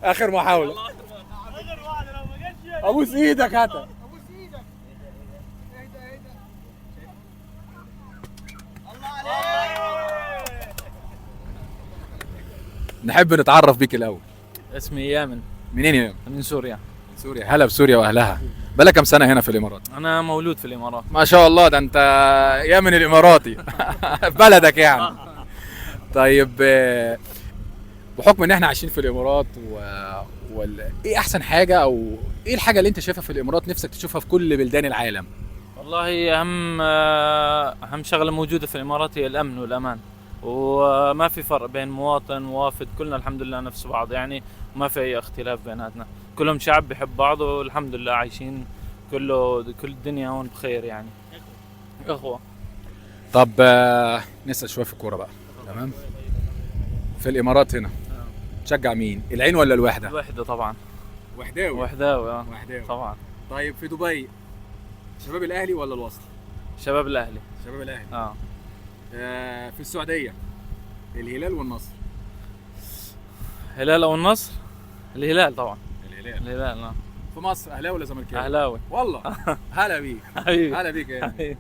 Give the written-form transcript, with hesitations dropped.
اخر محاولة. ابوس ايدك هاتها. نحب نتعرف بيك الاول. اسمي يامن. منين يا يامن؟ من سوريا. سوريا. هلا بسوريا واهلها. بقالك كم سنة هنا في الامارات؟ انا مولود في الامارات. ما شاء الله، ده انت يامن الاماراتي. في بلدك يعني. طيب بحكم ان احنا عايشين في الامارات ايه احسن حاجة او ايه الحاجة اللي انت شايفها في الامارات نفسك تشوفها في كل بلدان العالم؟ والله اهم شغله موجوده في الامارات هي الامن والامان، وما في فرق بين مواطن ووافد، كلنا الحمد لله نفس بعض يعني، وما في اي اختلاف بيناتنا، كلهم شعب بيحب بعض والحمد لله عايشين كل الدنيا هون بخير يعني، اخوه. طب نسأل شوية في الكورة بقى. تمام. في الامارات هنا تشجع مين؟ العين ولا الوحدة؟ الوحده طبعا. وحداوي. وحداوي وحداوي طبعا. طيب في دبي شباب الاهلي ولا الوصل؟ شباب الاهلي. شباب الاهلي. في السعودية الهلال والنصر. هلال او النصر؟ الهلال طبعا. الهلال. الهلال في مصر اهلاوي ولا زملكاوي؟ اهلاوي والله. هلا بيك. حبيبي. هلا بيك يا حبيبي.